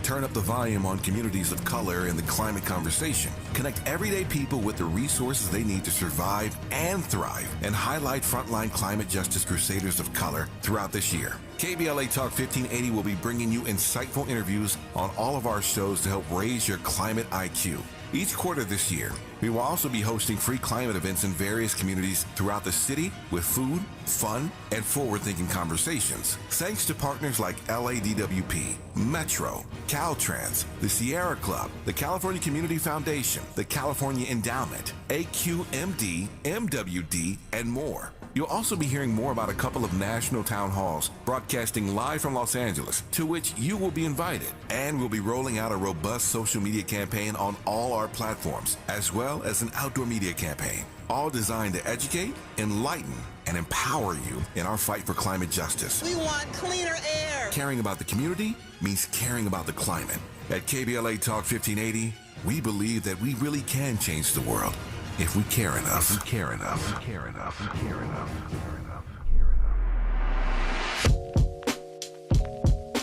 Turn up the volume on communities of color in the climate conversation. Connect everyday people with the resources they need to survive and thrive, and highlight frontline climate justice crusaders of color throughout this year. KBLA Talk 1580 will be bringing you insightful interviews on all of our shows to help raise your climate IQ. Each quarter this year, we will also be hosting free climate events in various communities throughout the city with food, fun, and forward-thinking conversations. Thanks to partners like LADWP, Metro, Caltrans, the Sierra Club, the California Community Foundation, the California Endowment, AQMD, MWD, and more. You'll also be hearing more about a couple of national town halls broadcasting live from Los Angeles, to which you will be invited. And we'll be rolling out a robust social media campaign on all our platforms, as well as an outdoor media campaign, all designed to educate, enlighten, and empower you in our fight for climate justice. We want cleaner air. Caring about the community means caring about the climate. At KBLA Talk 1580, we believe that we really can change the world if we care enough. If we care enough. If we care enough. If we care enough.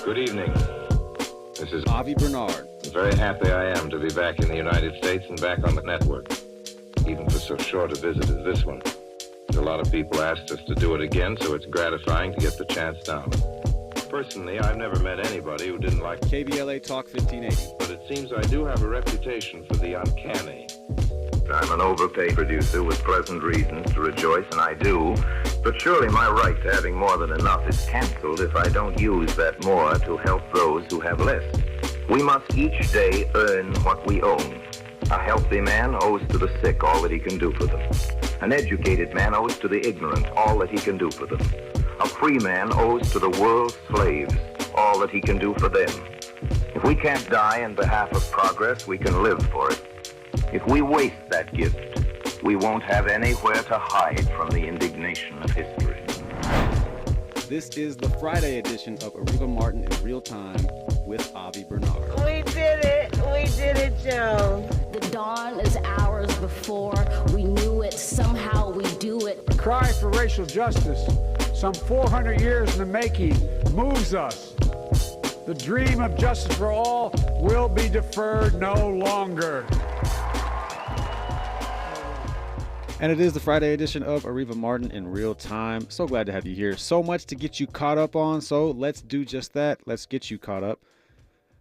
Good evening. This is Avi Bernard. Very happy I am to be back in the United States and back on the network, even for so short a visit as this one. A lot of people asked us to do it again, so it's gratifying to get the chance now. Personally, I've never met anybody who didn't like KBLA Talk 1580. But it seems I do have a reputation for the uncanny. I'm an overpaid producer with pleasant reasons to rejoice, and I do. But surely my right to having more than enough is canceled if I don't use that more to help those who have less. We must each day earn what we own. A healthy man owes to the sick all that he can do for them. An educated man owes to the ignorant all that he can do for them. A free man owes to the world's slaves all that he can do for them. If we can't die in behalf of progress, we can live for it. If we waste that gift, we won't have anywhere to hide from the indignation of history. This is the Friday edition of Areva Martin in Real Time with Avi Bernard. We did it. We did it, Joe. The dawn is hours before. We knew it. Somehow we do it. The cry for racial justice, some 400 years in the making, moves us. The dream of justice for all will be deferred no longer. And it is the Friday edition of Areva Martin in Real Time. So glad to have you here. So much to get you caught up on, so let's do just that. Let's get you caught up.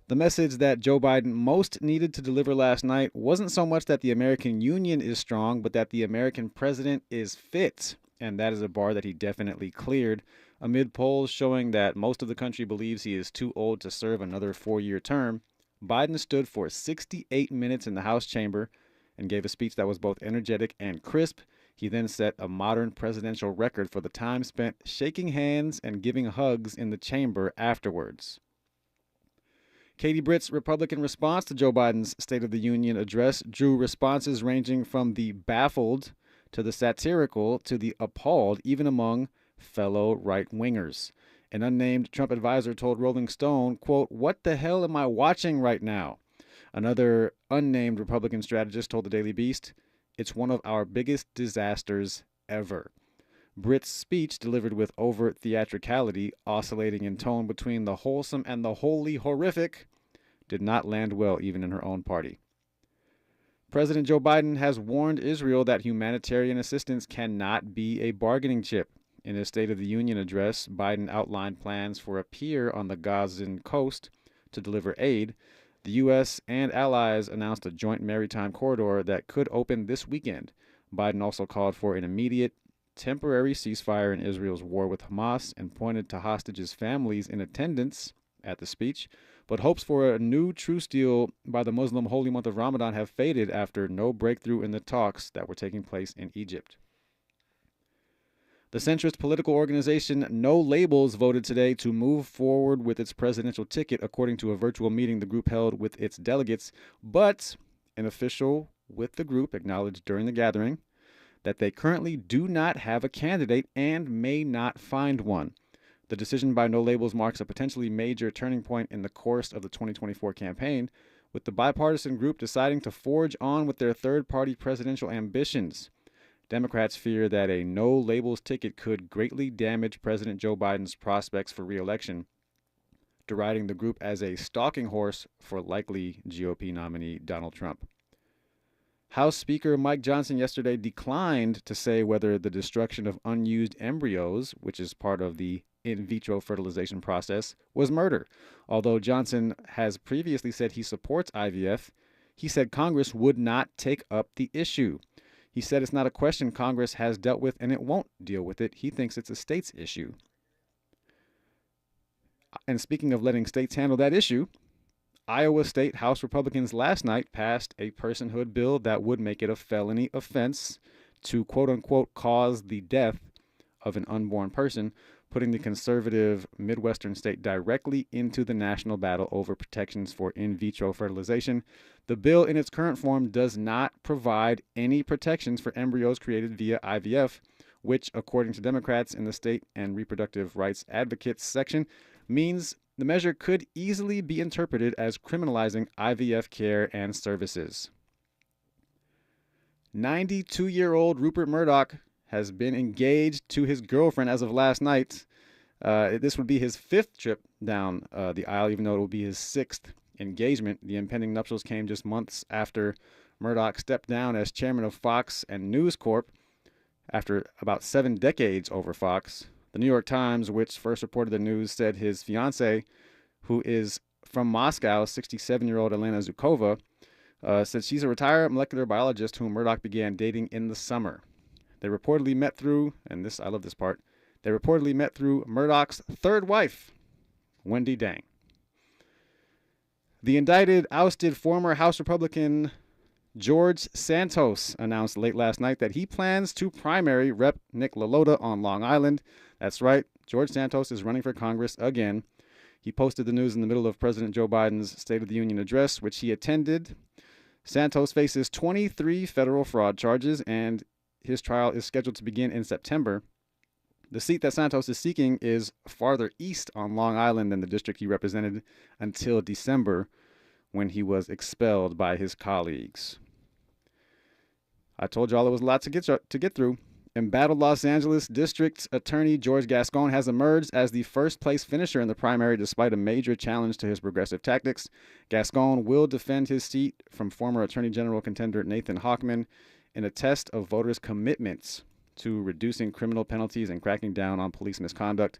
The message that Joe Biden most needed to deliver last night wasn't so much that the American Union is strong, but that the American president is fit. And that is a bar that he definitely cleared. Amid polls showing that most of the country believes he is too old to serve another 4-year term, Biden stood for 68 minutes in the House chamber and gave a speech that was both energetic and crisp. He then set a modern presidential record for the time spent shaking hands and giving hugs in the chamber afterwards. Katie Britt's Republican response to Joe Biden's State of the Union address drew responses ranging from the baffled to the satirical to the appalled, even among fellow right-wingers. An unnamed Trump advisor told Rolling Stone, quote, "What the hell am I watching right now?" Another unnamed Republican strategist told the Daily Beast, "It's one of our biggest disasters ever." Britt's speech, delivered with overt theatricality, oscillating in tone between the wholesome and the wholly horrific, did not land well even in her own party. President Joe Biden has warned Israel that humanitarian assistance cannot be a bargaining chip. In his State of the Union address, Biden outlined plans for a pier on the Gazan coast to deliver aid. The U.S. and allies announced a joint maritime corridor that could open this weekend. Biden also called for an immediate, temporary ceasefire in Israel's war with Hamas and pointed to hostages' families in attendance at the speech, but hopes for a new truce deal by the Muslim holy month of Ramadan have faded after no breakthrough in the talks that were taking place in Egypt. The centrist political organization No Labels voted today to move forward with its presidential ticket, according to a virtual meeting the group held with its delegates. But an official with the group acknowledged during the gathering that they currently do not have a candidate and may not find one. The decision by No Labels marks a potentially major turning point in the course of the 2024 campaign, with the bipartisan group deciding to forge on with their third-party presidential ambitions. Democrats fear that a No Labels ticket could greatly damage President Joe Biden's prospects for re-election. deriding the group as a stalking horse for likely GOP nominee Donald Trump. House Speaker Mike Johnson yesterday declined to say whether the destruction of unused embryos, which is part of the in vitro fertilization process, was murder. Although Johnson has previously said he supports IVF, he said Congress would not take up the issue. He said it's not a question Congress has dealt with and it won't deal with it. He thinks it's a state's issue. And speaking of letting states handle that issue, Iowa State House Republicans last night passed a personhood bill that would make it a felony offense to quote-unquote cause the death of an unborn person, putting the conservative Midwestern state directly into the national battle over protections for in vitro fertilization. The bill in its current form does not provide any protections for embryos created via IVF, which, according to Democrats in the state and reproductive rights advocates section, means the measure could easily be interpreted as criminalizing IVF care and services. 92-year-old Rupert Murdoch has been engaged to his girlfriend as of last night. This would be his fifth trip down the aisle, even though it will be his sixth engagement. The impending nuptials came just months after Murdoch stepped down as chairman of Fox and News Corp after about 7 decades over Fox. The New York Times, which first reported the news, said his fiancée, who is from Moscow, 67-year-old Elena Zhukova, said she's a retired molecular biologist whom Murdoch began dating in the summer. They reportedly met through, and this, I love this part, they reportedly met through Murdoch's third wife, Wendy Dang. The indicted, ousted former House Republican George Santos announced late last night that he plans to primary Rep. Nick LaLota on Long Island. That's right, George Santos is running for Congress again. He posted the news in the middle of President Joe Biden's State of the Union address, which he attended. Santos faces 23 federal fraud charges, and his trial is scheduled to begin in September. The seat that Santos is seeking is farther east on Long Island than the district he represented until December, when he was expelled by his colleagues. I told y'all it was a lot to get through. Embattled Los Angeles District Attorney George Gascon has emerged as the first-place finisher in the primary despite a major challenge to his progressive tactics. Gascon will defend his seat from former Attorney General contender Nathan Hochman in a test of voters' commitments to reducing criminal penalties and cracking down on police misconduct.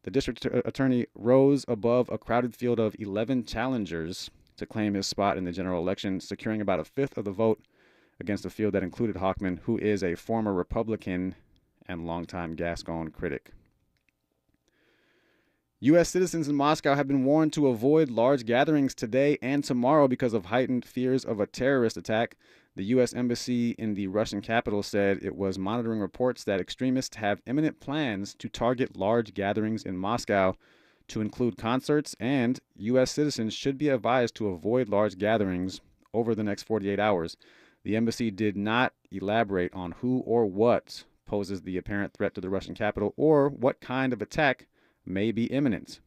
The district attorney rose above a crowded field of 11 challengers to claim his spot in the general election, securing about a fifth of the vote against a field that included Hochman, who is a former Republican and longtime Gascon critic. U.S. citizens in Moscow have been warned to avoid large gatherings today and tomorrow because of heightened fears of a terrorist attack. The U.S. Embassy in the Russian capital said it was monitoring reports that extremists have imminent plans to target large gatherings in Moscow, to include concerts, and U.S. citizens should be advised to avoid large gatherings over the next 48 hours. The embassy did not elaborate on who or what poses the apparent threat to the Russian capital or what kind of attack may be imminent.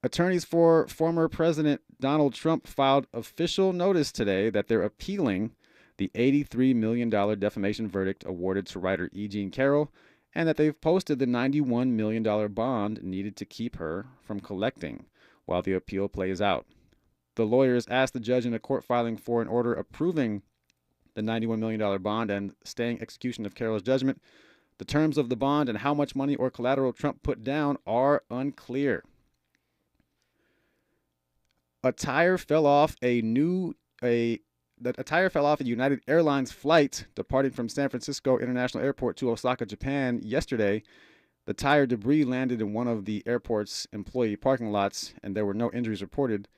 Attorneys for former President Donald Trump filed official notice today that they're appealing the $83 million defamation verdict awarded to writer E. Jean Carroll, and that they've posted the $91 million bond needed to keep her from collecting while the appeal plays out. The lawyers asked the judge in a court filing for an order approving the $91 million bond and staying execution of Carroll's judgment. The terms of the bond and how much money or collateral Trump put down are unclear. A tire fell off a United Airlines flight departing from San Francisco International Airport to Osaka, Japan yesterday. The tire debris landed in one of the airport's employee parking lots, and there were no injuries reported.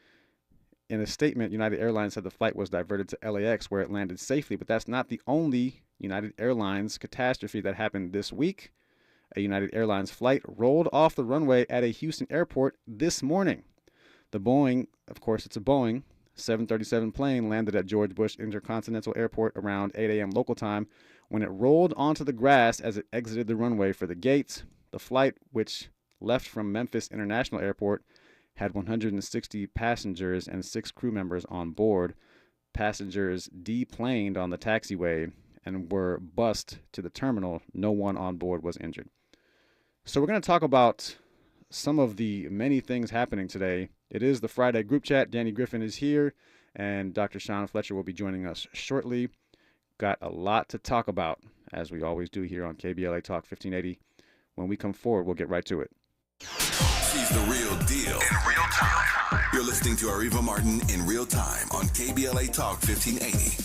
In a statement, United Airlines said the flight was diverted to LAX, where it landed safely, but that's not the only United Airlines catastrophe that happened this week. A United Airlines flight rolled off the runway at a Houston airport this morning. The Boeing, of course it's a Boeing, 737 plane landed at George Bush Intercontinental Airport around 8 a.m. local time when it rolled onto the grass as it exited the runway for the gates. The flight, which left from Memphis International Airport, had 160 passengers and 6 crew members on board. Passengers deplaned on the taxiway and were bused to the terminal. No one on board was injured. So we're going to talk about some of the many things happening today. It is the Friday group chat. Danny Griffin is here, and Dr. Sean Fletcher will be joining us shortly. Got a lot to talk about, as we always do here on KBLA Talk 1580. When we come forward, we'll get right to it. She's the real deal in real time. You're listening to Areva Martin in real time on KBLA Talk 1580.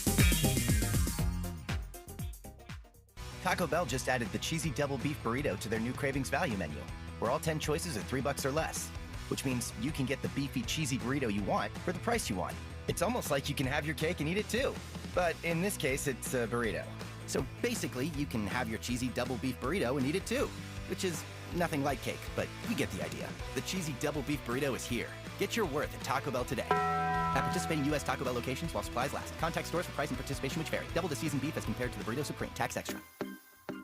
Taco Bell just added the cheesy double beef burrito to their new Cravings value menu, where all 10 choices are $3 or less, which means you can get the beefy cheesy burrito you want for the price you want. It's almost like you can have your cake and eat it too, but in this case, it's a burrito. So basically, you can have your cheesy double beef burrito and eat it too, which is nothing like cake, but you get the idea. The cheesy double beef burrito is here. Get your worth at Taco Bell today. At participating U.S. Taco Bell locations while supplies last. Contact stores for price and participation which vary. Double the seasoned beef as compared to the Burrito Supreme. Tax extra.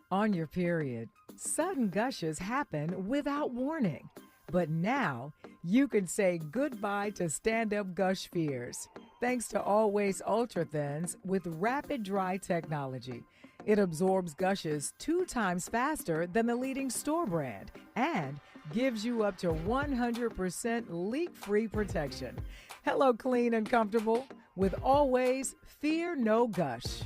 On your period, sudden gushes happen without warning. But now, you can say goodbye to stand-up gush fears. Thanks to Always Ultra Thins with rapid dry technology. It absorbs gushes 2 times faster than the leading store brand and gives you up to 100% leak-free protection. Hello, clean and comfortable with Always Fear No Gush.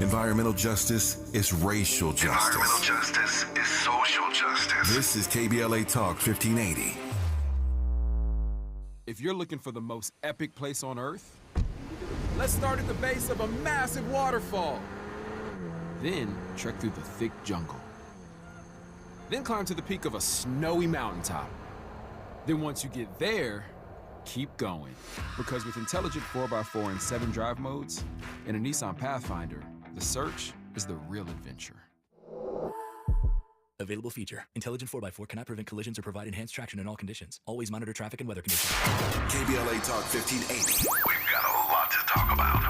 Environmental justice is racial justice. Environmental justice is social justice. This is KBLA Talk 1580. If you're looking for the most epic place on Earth, let's start at the base of a massive waterfall. Then trek through the thick jungle. Then climb to the peak of a snowy mountaintop. Then once you get there, keep going. Because with intelligent 4x4 and 7 drive modes and a Nissan Pathfinder, the search is the real adventure. Available feature. Intelligent 4x4 cannot prevent collisions or provide enhanced traction in all conditions. Always monitor traffic and weather conditions. KBLA Talk 1580. We've got a lot to talk about.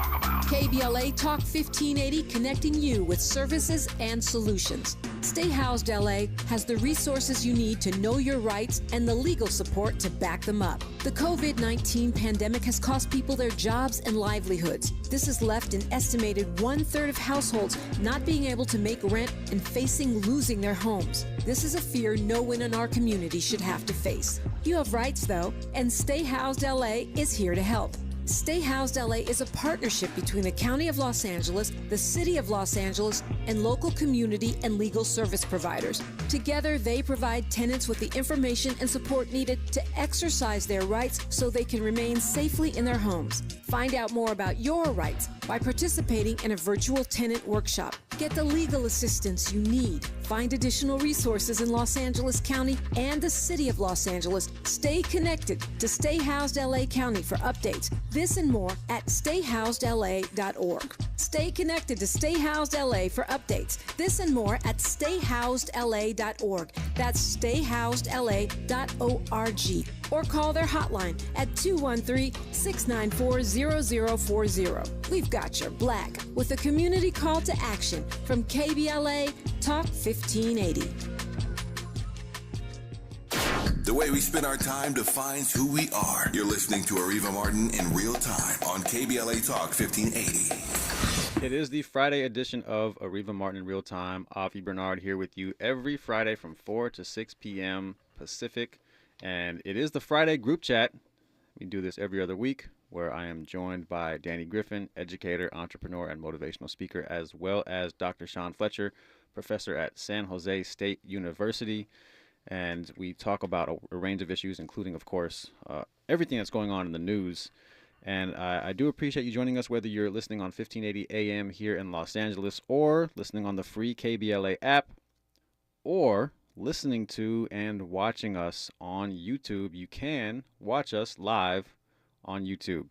KBLA Talk 1580, connecting you with services and solutions. Stay Housed LA has the resources you need to know your rights and the legal support to back them up. The COVID-19 pandemic has cost people their jobs and livelihoods. This has left an estimated 1/3 of households not being able to make rent and facing losing their homes. This is a fear no one in our community should have to face. You have rights, though, and Stay Housed LA is here to help. Stay Housed LA is a partnership between the County of Los Angeles, the City of Los Angeles, and local community and legal service providers. Together, they provide tenants with the information and support needed to exercise their rights so they can remain safely in their homes. Find out more about your rights by participating in a virtual tenant workshop. Get the legal assistance you need. Find additional resources in Los Angeles County and the City of Los Angeles. Stay connected to Stay Housed LA County for updates. This and more at stayhousedla.org. Stay connected to Stay Housed LA for updates. This and more at stayhousedla.org. That's stayhousedla.org. Or call their hotline at 213-694-0040. We've got your black with a community call to action from KBLA Talk 1580. The way we spend our time defines who we are. You're listening to Areva Martin in real time on KBLA Talk 1580. It is the Friday edition of Areva Martin in real time. Avi Bernard here with you every Friday from 4 to 6 p.m. Pacific. And it is the Friday group chat. We do this every other week, where I am joined by Danny Griffin, educator, entrepreneur, and motivational speaker, as well as Dr. Sean Fletcher, professor at San Jose State University. And we talk about a range of issues, including, of course, everything that's going on in the news. And I do appreciate you joining us, whether you're listening on 1580 AM here in Los Angeles, or listening on the free KBLA app, or listening to and watching us on YouTube. You can watch us live on YouTube.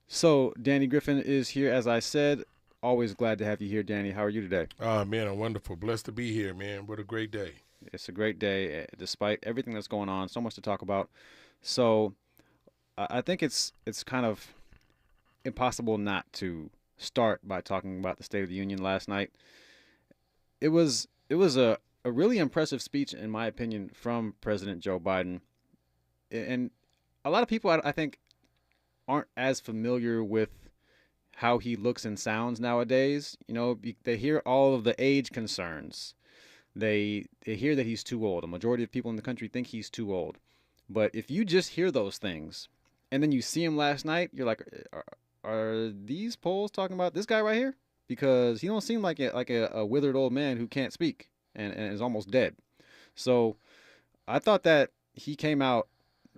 So Danny Griffin is here, as I said. Always glad to have you here, Danny. How are you today? Man, I'm wonderful. Blessed to be here, man. What a great day. It's a great day, despite everything that's going on. So much to talk about. So I think it's kind of impossible not to start by talking about the State of the Union last night. It was a really impressive speech, in my opinion, from President Joe Biden. And a lot of people, I think, aren't as familiar with how he looks and sounds nowadays. You know, they hear all of the age concerns, they hear that he's too old. A majority of people in the country think he's too old. But if you just hear those things and then you see him last night, you're like, are these polls talking about this guy right here? Because he don't seem like a withered old man who can't speak and is almost dead. So I thought that he came out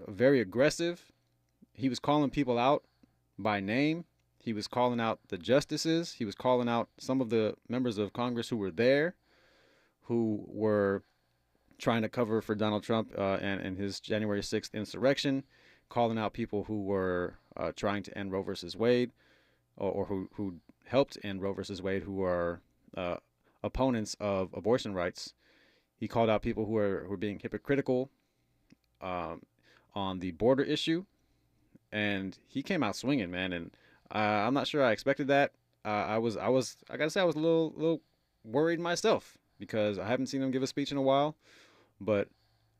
very aggressive. He was calling people out by name. He was calling out the justices. He was calling out some of the members of Congress who were there, who were trying to cover for Donald Trump and his January 6th insurrection, calling out people who were trying to end Roe versus Wade, or who helped end Roe versus Wade, who are opponents of abortion rights. He called out people who are being hypocritical on the border issue, and he came out swinging, man. And I'm not sure I expected that. I gotta say I was a little worried myself because I haven't seen him give a speech in a while, but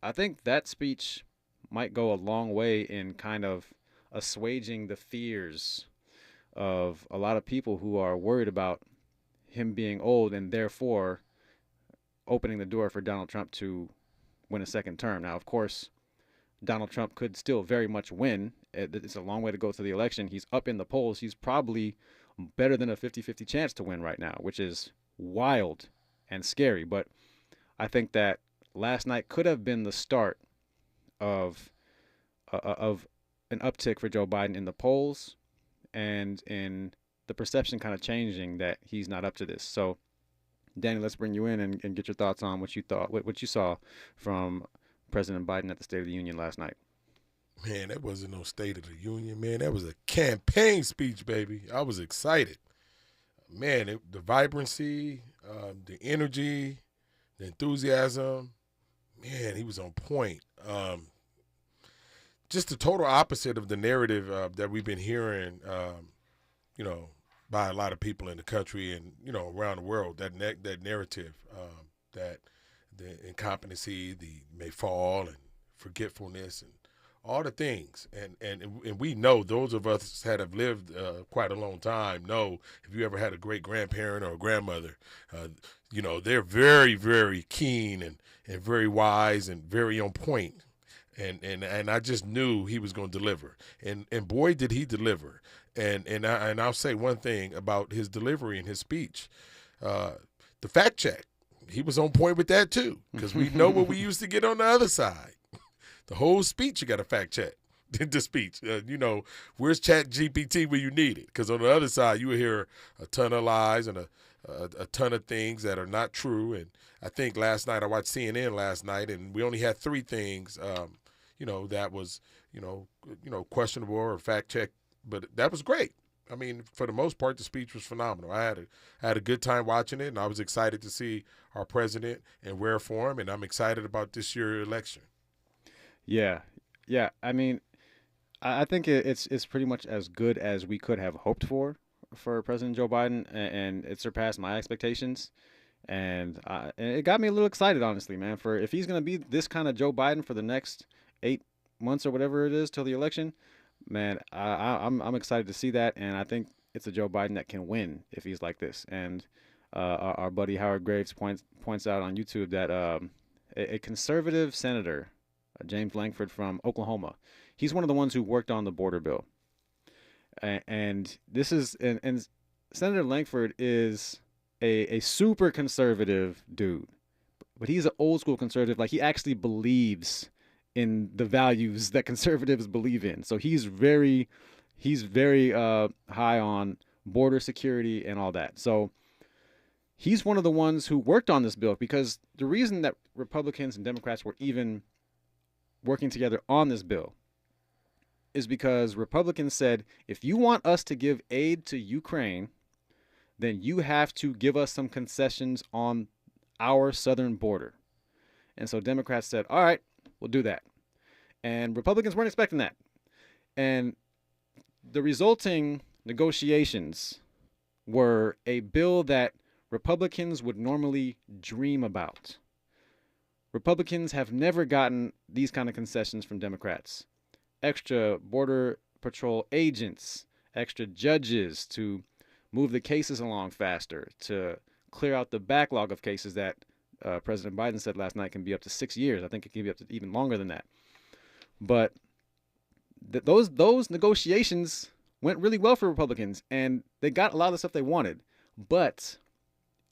I think that speech might go a long way in kind of assuaging the fears of a lot of people who are worried about him being old and therefore opening the door for Donald Trump to win a second term. Now, of course, Donald Trump could still very much win. It's a long way to go to the election. He's up in the polls. He's probably better than a 50-50 chance to win right now, which is wild and scary. But I think that last night could have been the start of an uptick for Joe Biden in the polls and in the perception kind of changing that he's not up to this. So, Danny, let's bring you in and get your thoughts on what you saw from President Biden at the State of the Union last night. Man, that wasn't no State of the Union, man. That was a campaign speech, baby. I was excited. Man, the vibrancy, the energy, the enthusiasm, man, he was on point. Just the total opposite of the narrative that we've been hearing, by a lot of people in the country and, around the world, that narrative, that the incompetency, the may fall and forgetfulness and all the things. And we know, those of us that have lived quite a long time know, if you ever had a great grandparent or a grandmother, they're very, very keen and very wise and very on point. And I just knew he was going to deliver. And boy, did he deliver. And I'll say one thing about his delivery and his speech. The fact check, he was on point with that too, because we know what we used to get on the other side. The whole speech, you got to fact check the speech. Where's Chat GPT when you need it? Because on the other side, you will hear a ton of lies and a ton of things that are not true. And I think last night, I watched CNN last night, and we only had 3 things, that was, questionable or fact check, but that was great. I mean, for the most part, the speech was phenomenal. I had a good time watching it, and I was excited to see our president in rare form, and I'm excited about this year's election. Yeah. I mean, I think it's pretty much as good as we could have hoped for President Joe Biden, and it surpassed my expectations. And it got me a little excited, honestly, man. For if he's going to be this kind of Joe Biden for the next 8 months or whatever it is till the election, man, I'm excited to see that. And I think it's a Joe Biden that can win if he's like this. And our buddy Howard Graves points out on YouTube that a conservative senator, James Langford from Oklahoma, he's one of the ones who worked on the border bill. And this is and Senator Langford is a super conservative dude, but he's an old school conservative. Like, he actually believes in the values that conservatives believe in. So he's very high on border security and all that. So he's one of the ones who worked on this bill, because the reason that Republicans and Democrats were even working together on this bill is because Republicans said, if you want us to give aid to Ukraine, then you have to give us some concessions on our southern border. And so Democrats said, all right, we'll do that. And Republicans weren't expecting that. And the resulting negotiations were a bill that Republicans would normally dream about. Republicans have never gotten these kind of concessions from Democrats. Extra border patrol agents, extra judges to move the cases along faster, to clear out the backlog of cases that President Biden said last night can be up to 6 years. I think it can be up to even longer than that. But those negotiations went really well for Republicans, and they got a lot of the stuff they wanted. But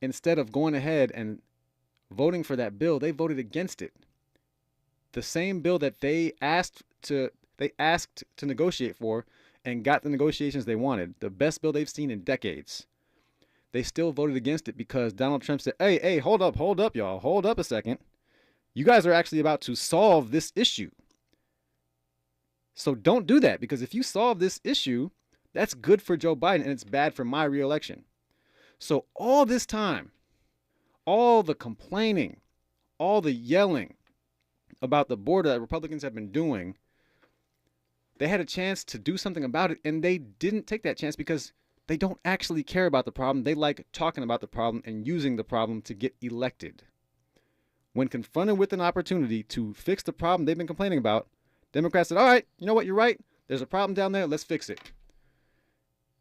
instead of going ahead and voting for that bill, they voted against it. The same bill that they asked to negotiate for and got the negotiations they wanted, the best bill they've seen in decades. They still voted against it because Donald Trump said, hey, hold up, y'all. Hold up a second. You guys are actually about to solve this issue. So don't do that, because if you solve this issue, that's good for Joe Biden and it's bad for my reelection. So all this time, all the complaining, all the yelling about the border that Republicans have been doing, they had a chance to do something about it, and they didn't take that chance because they don't actually care about the problem. They like talking about the problem and using the problem to get elected. When confronted with an opportunity to fix the problem they've been complaining about, Democrats said, all right, you know what, you're right. There's a problem down there. Let's fix it.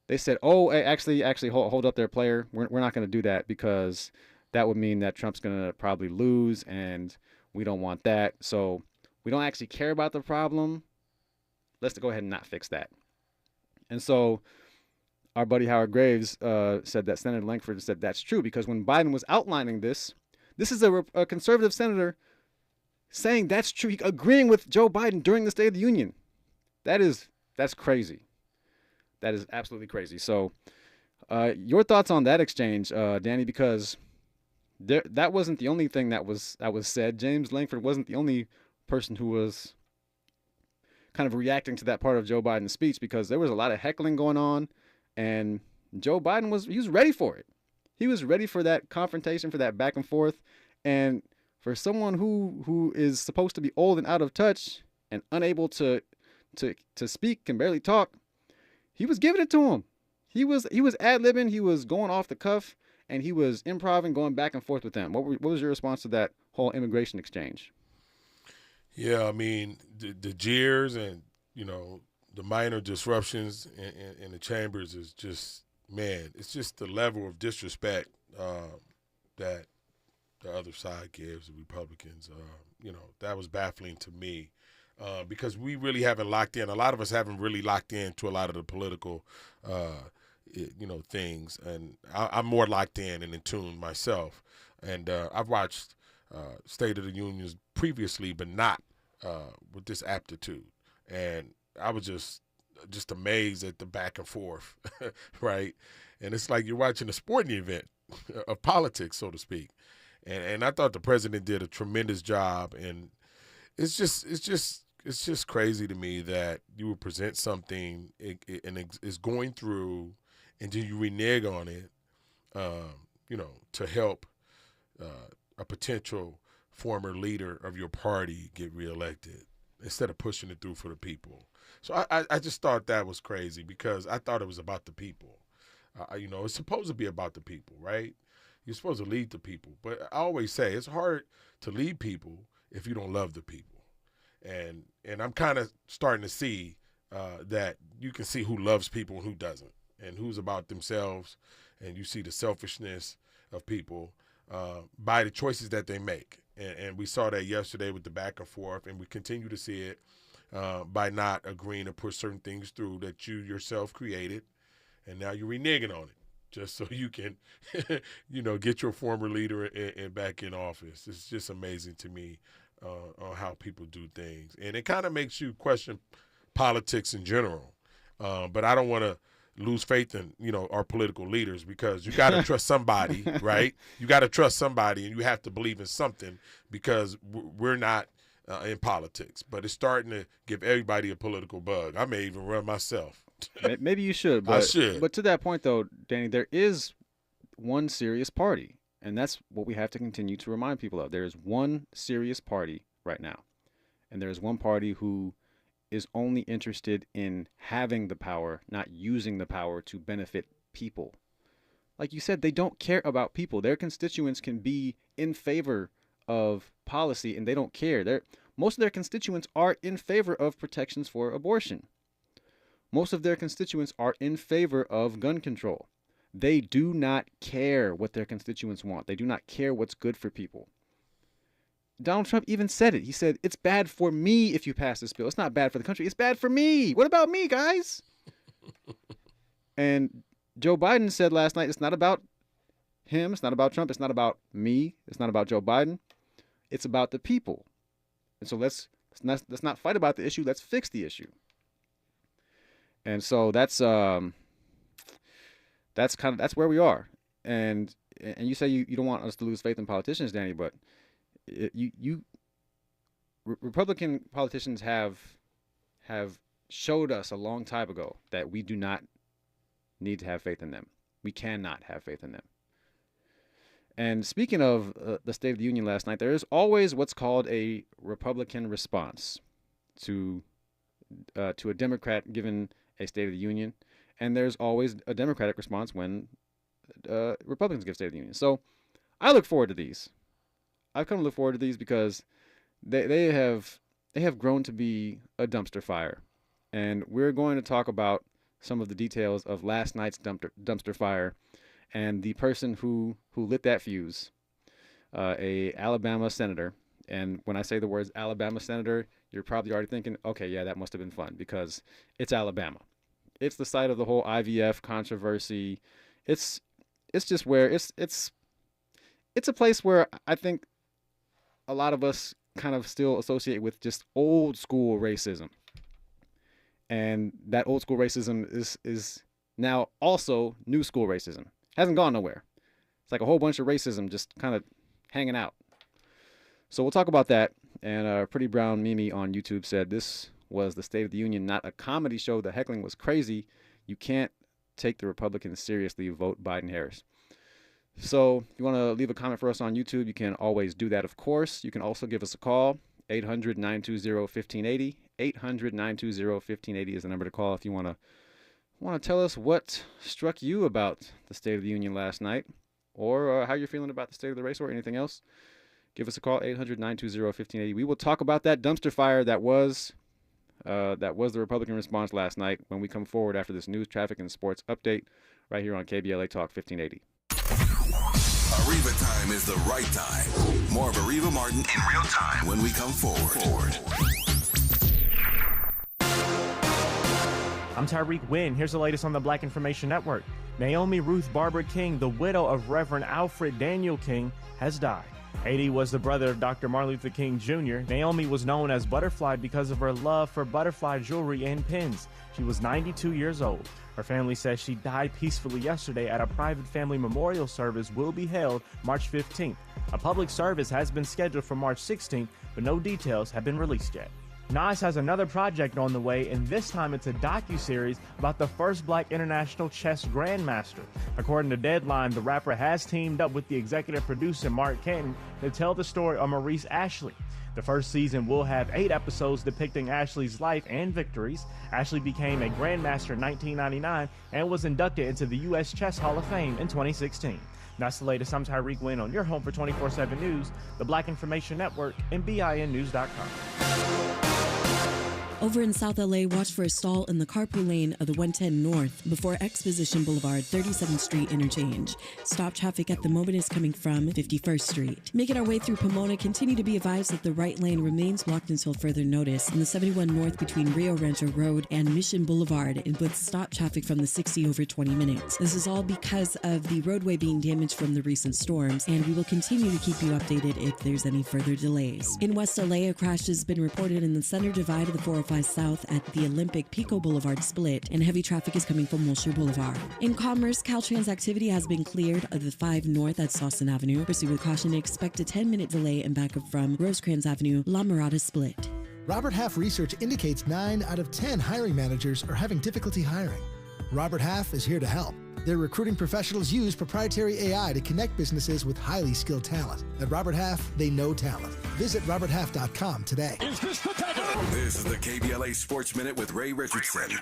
They said, oh, actually, hold up there, player. We're not going to do that because that would mean that Trump's going to probably lose, and we don't want that. So we don't actually care about the problem. Let's go ahead and not fix that. And so our buddy Howard Graves said that Senator Lankford said that's true, because when Biden was outlining this is a conservative senator saying that's true, agreeing with Joe Biden during the State of the Union. That's crazy. That is absolutely crazy. So your thoughts on that exchange, Danny, because that wasn't the only thing that was said. James Lankford wasn't the only person who was kind of reacting to that part of Joe Biden's speech, because there was a lot of heckling going on, and Joe Biden was ready for it. He was ready for that confrontation, for that back and forth. And for someone who is supposed to be old and out of touch and unable to speak, can barely talk, he was giving it to him. He was ad-libbing, he was going off the cuff, and he was improvising, going back and forth with them. What was your response to that whole immigration exchange? Yeah, I mean, the jeers and, the minor disruptions in the chambers is just, man, it's just the level of disrespect that the other side gives the Republicans. That was baffling to me because we really haven't locked in. A lot of us haven't really locked into a lot of the political, things. And I'm more locked in and in tune myself. And I've watched State of the Unions previously, but not with this aptitude. And I was just amazed at the back and forth, right? And it's like you're watching a sporting event of politics, so to speak. And I thought the president did a tremendous job. And it's just crazy to me that you would present something and it's going through, and then you renege on it, to help a potential former leader of your party get reelected instead of pushing it through for the people. So I just thought that was crazy, because I thought it was about the people. It's supposed to be about the people, right? You're supposed to lead the people. But I always say it's hard to lead people if you don't love the people. And I'm kind of starting to see that you can see who loves people and who doesn't, and who's about themselves. And you see the selfishness of people by the choices that they make. And we saw that yesterday with the back and forth, and we continue to see it by not agreeing to push certain things through that you yourself created. And now you're reneging on it just so you can, get your former leader back in office. It's just amazing to me on how people do things. And it kind of makes you question politics in general. But I don't want to lose faith in, our political leaders, because you got to trust somebody, right? You got to trust somebody, and you have to believe in something, because we're not in politics. But it's starting to give everybody a political bug. I may even run myself. Maybe you should. But, I should. But to that point, though, Danny, there is one serious party, and that's what we have to continue to remind people of. There is one serious party right now, and there is one party who is only interested in having the power, not using the power to benefit people. Like you said, they don't care about people. Their constituents can be in favor of policy, and they don't care. Most of their constituents are in favor of protections for abortion. Most of their constituents are in favor of gun control. They do not care what their constituents want. They do not care what's good for people. Donald Trump even said it. He said, it's bad for me if you pass this bill. It's not bad for the country. It's bad for me. What about me, guys? And Joe Biden said last night, it's not about him. It's not about Trump. It's not about me. It's not about Joe Biden. It's about the people. And so let's not fight about the issue. Let's fix the issue. And so that's where we are. And you say you don't want us to lose faith in politicians, Danny, but Republican politicians have showed us a long time ago that we do not need to have faith in them. We cannot have faith in them. And speaking of the State of the Union last night, there is always what's called a Republican response to a Democrat given a State of the Union, and there's always a Democratic response when Republicans give State of the Union. So I look forward to these. I've come to look forward to these because they have grown to be a dumpster fire, and we're going to talk about some of the details of last night's dumpster fire and the person who lit that fuse, a Alabama senator. And when I say the words Alabama senator, you're probably already thinking, okay, yeah, that must have been fun because it's Alabama. It's the site of the whole IVF controversy. It's just where it's a place where I think a lot of us kind of still associate with just old school racism. And that old school racism is now also new school racism. Hasn't gone nowhere. It's like a whole bunch of racism just kind of hanging out. So we'll talk about that. And Pretty Brown Mimi on YouTube said this was the State of the Union, not a comedy show. The heckling was crazy. You can't take the Republicans seriously. Vote Biden-Harris. So if you want to leave a comment for us on YouTube, you can always do that, of course. You can also give us a call. 800-920-1580. 800-920-1580 is the number to call if you want to tell us what struck you about the State of the Union last night, or how you're feeling about the state of the race, or anything else. Give us a call, 800-920-1580. We will talk about that dumpster fire that was the Republican response last night when we come forward after this news, traffic, and sports update right here on KBLA Talk 1580. Areva time is the right time. More of Areva Martin in real time when we come forward. I'm Tyreek Wynn. Here's the latest on the Black Information Network. Naomi Ruth Barbara King, the widow of Reverend Alfred Daniel King, has died. 80 was the brother of Dr. Martin Luther King Jr. Naomi was known as Butterfly because of her love for butterfly jewelry and pins. She was 92 years old. Her family says she died peacefully yesterday at a private family memorial service will be held March 15th. A public service has been scheduled for March 16th, but no details have been released yet. Nas has another project on the way, and this time it's a docuseries about the first black international chess grandmaster. According to Deadline, the rapper has teamed up with the executive producer Mark Canton to tell the story of Maurice Ashley. The first season will have 8 episodes depicting Ashley's life and victories. Ashley became a grandmaster in 1999 and was inducted into the U.S. Chess Hall of Fame in 2016. That's the latest. I'm Tyreek Wynn on your home for 24/7 News, the Black Information Network, and BINnews.com. Over in South LA, watch for a stall in the carpool lane of the 110 North before Exposition Boulevard, 37th Street interchange. Stop traffic at the moment is coming from 51st Street. Making our way through Pomona, continue to be advised that the right lane remains blocked until further notice in the 71 North between Rio Rancho Road and Mission Boulevard, and with stop traffic from the 60 over 20 minutes. This is all because of the roadway being damaged from the recent storms, and we will continue to keep you updated if there's any further delays. In West LA, a crash has been reported in the center divide of the 405 South at the Olympic Pico Boulevard split, and heavy traffic is coming from Wilshire Boulevard. In Commerce, Caltrans activity has been cleared of the 5 North at Slauson Avenue. Proceed with caution and expect a 10-minute delay in backup from Rosecrans Avenue, La Mirada split. Robert Half research indicates 9 out of 10 hiring managers are having difficulty hiring. Robert Half is here to help. Their recruiting professionals use proprietary AI to connect businesses with highly skilled talent. At Robert Half, they know talent. Visit roberthalf.com today. This is the KBLA Sports Minute with Ray Richardson.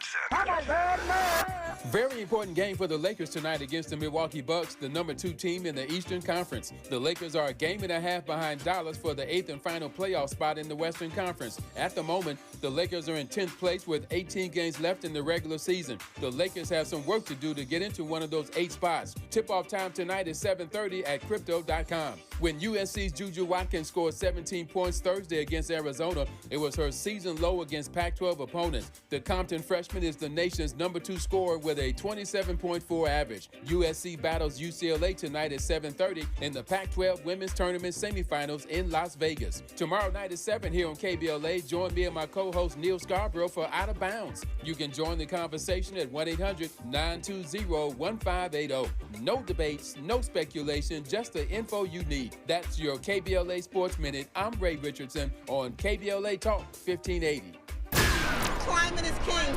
Very important game for the Lakers tonight against the Milwaukee Bucks, the number 2 team in the Eastern Conference. The Lakers are a game and a half behind Dallas for the 8th and final playoff spot in the Western Conference. At the moment, the Lakers are in 10th place with 18 games left in the regular season. The Lakers have some work to do to get into one of those 8 spots. Tip-off time tonight is 7:30 at Crypto.com. When UNC's Juju Watkins scored 17 points Thursday against Arizona, it was her season low against Pac-12 opponents. The Compton freshman is the nation's #2 scorer with a 27.4 average. USC battles UCLA tonight at 7:30 in the Pac-12 Women's Tournament semifinals in Las Vegas. Tomorrow night at 7 here on KBLA, join me and my co-host Neil Scarborough for Out of Bounds. You can join the conversation at 1-800-920-1580. No debates, no speculation, just the info you need. That's your KBLA Sports Minute. I'm Ray Richardson on KBLA Talk 1580. Climate is king.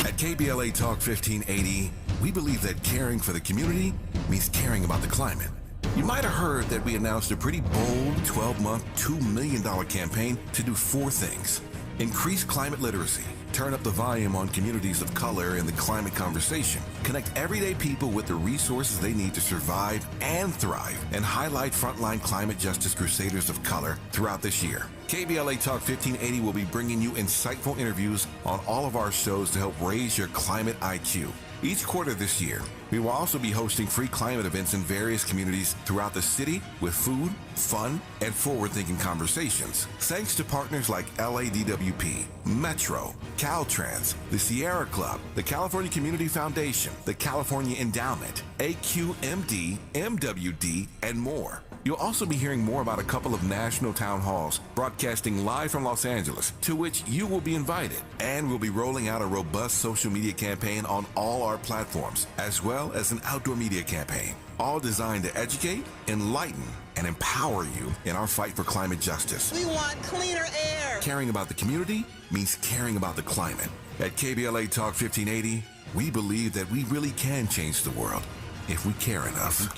At KBLA Talk 1580, we believe that caring for the community means caring about the climate. You might have heard that we announced a pretty bold 12-month, $2 million campaign to do 4 things. Increase climate literacy, turn up the volume on communities of color in the climate conversation, connect everyday people with the resources they need to survive and thrive, and highlight frontline climate justice crusaders of color throughout this year. KBLA Talk 1580 will be bringing you insightful interviews on all of our shows to help raise your climate IQ. Each quarter this year, we will also be hosting free climate events in various communities throughout the city with food, fun, and forward-thinking conversations. Thanks to partners like LADWP, Metro, Caltrans, the Sierra Club, the California Community Foundation, the California Endowment, AQMD, MWD, and more. You'll also be hearing more about a couple of national town halls broadcasting live from Los Angeles, to which you will be invited. And we'll be rolling out a robust social media campaign on all our platforms, as well as an outdoor media campaign, all designed to educate, enlighten, and empower you in our fight for climate justice. We want cleaner air. Caring about the community means caring about the climate. At KBLA Talk 1580, we believe that we really can change the world if we care enough.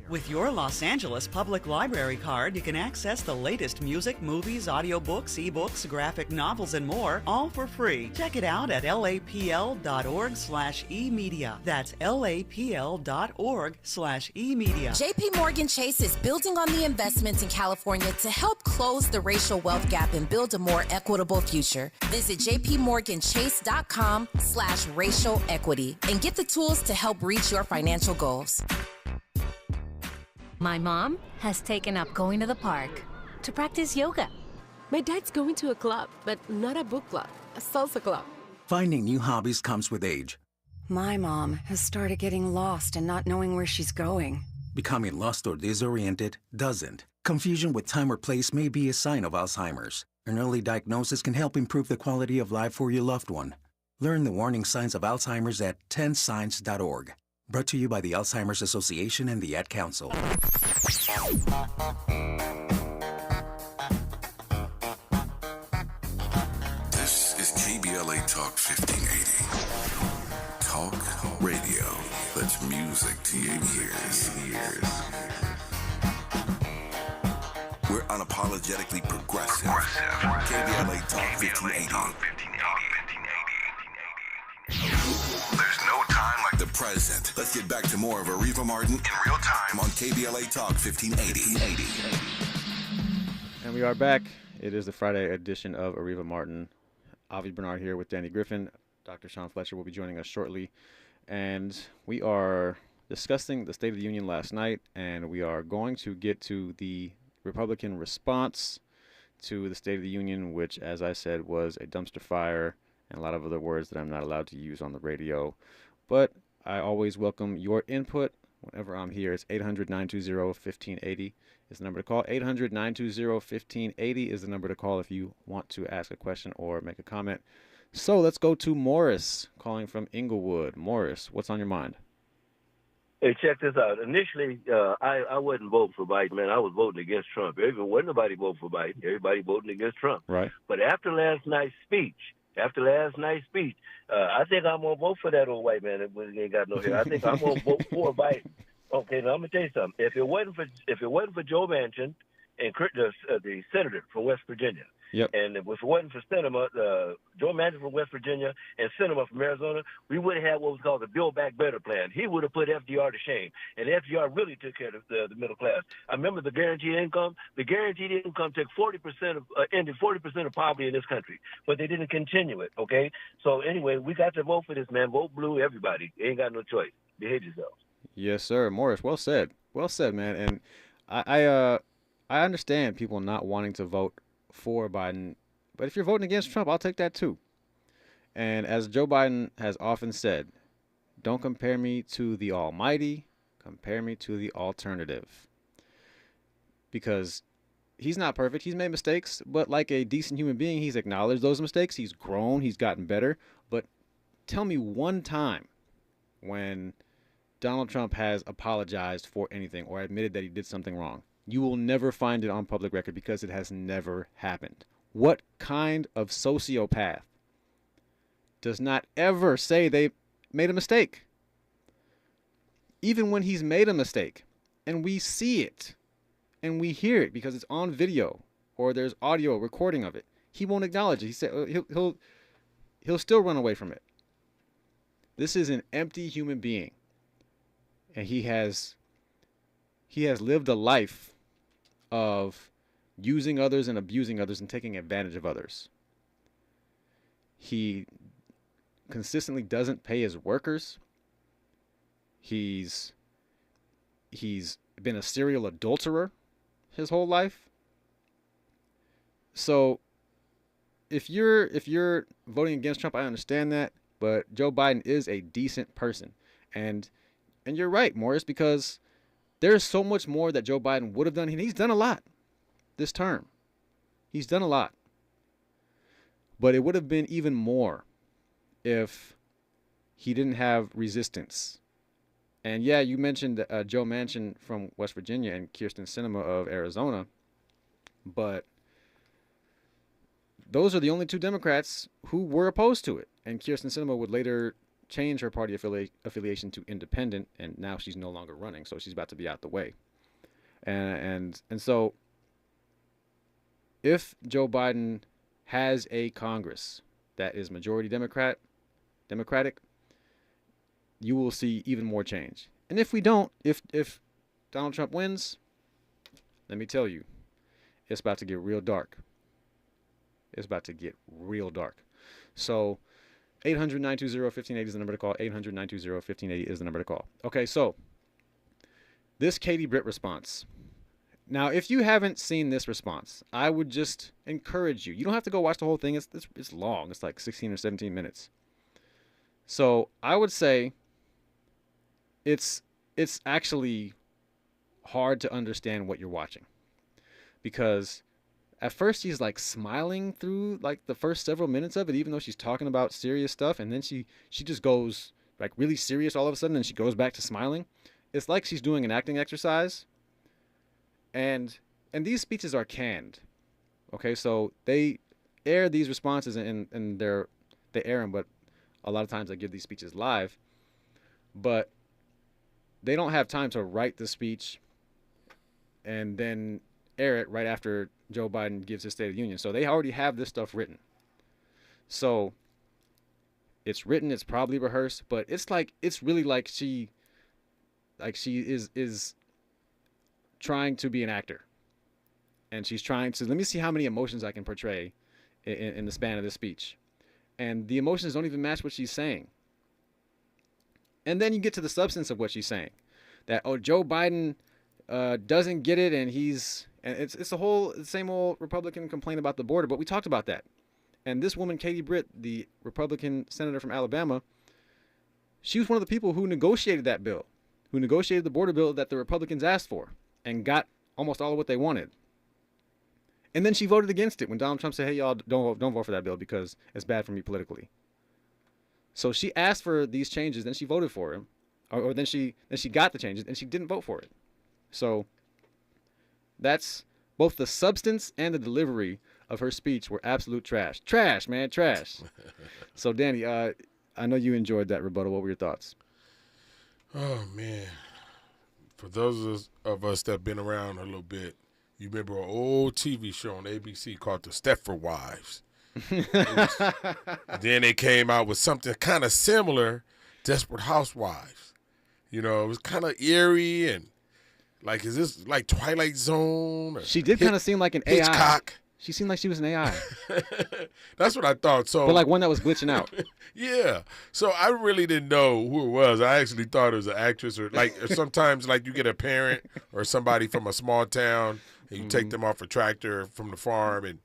With your Los Angeles Public Library card, you can access the latest music, movies, audiobooks, ebooks, graphic novels, and more, all for free. Check it out at lapl.org/emedia. That's lapl.org/emedia. JP Morgan Chase is building on the investments in California to help close the racial wealth gap and build a more equitable future. Visit jpmorganchase.com/racial equity and get the tools to help reach your financial goals. My mom has taken up going to the park to practice yoga. My dad's going to a club, but not a book club, a salsa club. Finding new hobbies comes with age. My mom has started getting lost and not knowing where she's going. Becoming lost or disoriented doesn't. Confusion with time or place may be a sign of Alzheimer's. An early diagnosis can help improve the quality of life for your loved one. Learn the warning signs of Alzheimer's at 10signs.org. Brought to you by the Alzheimer's Association and the Ad Council. This is KBLA Talk 1580. Talk radio that's music to your ears. We're unapologetically progressive. KBLA Talk 1580. There's no time like the present. Let's get back to more of Areva Martin in real time on KBLA Talk 1580. And we are back. It is the Friday edition of Areva Martin. Avi Bernard here with Danny Griffin. Dr. Sean Fletcher will be joining us shortly. And we are discussing the State of the Union last night, and we are going to get to the Republican response to the State of the Union, which, as I said, was a dumpster fire and a lot of other words that I'm not allowed to use on the radio. But I always welcome your input whenever I'm here. It's 800-920-1580 is the number to call. 800-920-1580 is the number to call if you want to ask a question or make a comment. So let's go to Morris, calling from Inglewood. Morris, what's on your mind? Hey, check this out. Initially, I wasn't voting for Biden, man. I was voting against Trump. Wasn't nobody voting for Biden. Everybody voting against Trump. Right. But after last night's speech, I think I'm going to vote for that old white man that ain't got no hair. I think I'm going to vote for Biden. Okay, now I'm going to tell you something. If it wasn't for Joe Manchin and the senator from West Virginia, yep. And if it wasn't for Sinema, Joe Manchin from West Virginia and Sinema from Arizona, we would have had what was called the Build Back Better plan. He would have put FDR to shame, and FDR really took care of the middle class. I remember the guaranteed income. The guaranteed income took 40% ended 40% of poverty in this country, but they didn't continue it. Okay, so anyway, we got to vote for this man. Vote blue, everybody. You ain't got no choice. Behave yourselves. Yes, sir. Morris, well said. Well said, man. And I understand people not wanting to vote for Biden, but if you're voting against Trump, I'll take that too. And as Joe Biden has often said, don't compare me to the almighty, compare me to the alternative. Because he's not perfect. He's made mistakes, but like a decent human being, he's acknowledged those mistakes. He's grown, he's gotten better. But tell me one time when Donald Trump has apologized for anything or admitted that he did something wrong. You will never find it on public record because it has never happened. What kind of sociopath does not ever say they made a mistake? Even when he's made a mistake and we see it and we hear it because it's on video or there's audio recording of it, he won't acknowledge it. He said he'll still run away from it. This is an empty human being. And he has lived a life of using others and abusing others and taking advantage of others. He consistently doesn't pay his workers. He's been a serial adulterer his whole life. So if you're voting against Trump, I understand that, but Joe Biden is a decent person. And you're right, Morris, because there's so much more that Joe Biden would have done. And he's done a lot this term. He's done a lot. But it would have been even more if he didn't have resistance. And yeah, you mentioned Joe Manchin from West Virginia and Kyrsten Sinema of Arizona. But those are the only two Democrats who were opposed to it. And Kyrsten Sinema would later change her party affiliation to independent, and now she's no longer running, so she's about to be out the way. And so if Joe Biden has a Congress that is majority Democratic, you will see even more change. And if we don't, if Donald Trump wins, let me tell you, it's about to get real dark. It's about to get real dark. So 800-920-1580 is the number to call. 800-920-1580 is the number to call. Okay, so this Katie Britt response. Now, if you haven't seen this response, I would just encourage you. You don't have to go watch the whole thing. It's long. It's like 16 or 17 minutes. So I would say it's actually hard to understand what you're watching, because at first she's like smiling through like the first several minutes of it, even though she's talking about serious stuff, and then she just goes like really serious all of a sudden, and she goes back to smiling. It's like she's doing an acting exercise. And these speeches are canned. Okay, so they air these responses and they air them, but a lot of times they give these speeches live. But they don't have time to write the speech and then air it right after Joe Biden gives his State of the Union. So they already have this stuff written. So it's written, it's probably rehearsed, but it's really like she is trying to be an actor. And she's trying to, let me see how many emotions I can portray in the span of this speech. And the emotions don't even match what she's saying. And then you get to the substance of what she's saying. That, Joe Biden doesn't get it, and it's the same old Republican complaint about the border, but we talked about that. And this woman, Katie Britt, the Republican senator from Alabama, she was one of the people who negotiated that bill, who negotiated the border bill that the Republicans asked for and got almost all of what they wanted. And then she voted against it when Donald Trump said, hey, y'all, don't vote for that bill because it's bad for me politically. So she asked for these changes, then she voted for them, or then she got the changes, and she didn't vote for it. So that's both the substance and the delivery of her speech were absolute trash. Trash, man, trash. So, Danny, I know you enjoyed that rebuttal. What were your thoughts? Oh, man. For those of us that have been around a little bit, you remember an old TV show on ABC called The Stepford Wives. Then they came out with something kind of similar, Desperate Housewives. You know, it was kind of eerie and like, is this like Twilight Zone? Or she did kind of seem like an AI. Hitchcock. She seemed like she was an AI. That's what I thought. So, but like one that was glitching out. Yeah. So I really didn't know who it was. I actually thought it was an actress, or sometimes like you get a parent or somebody from a small town and you take them off a tractor from the farm and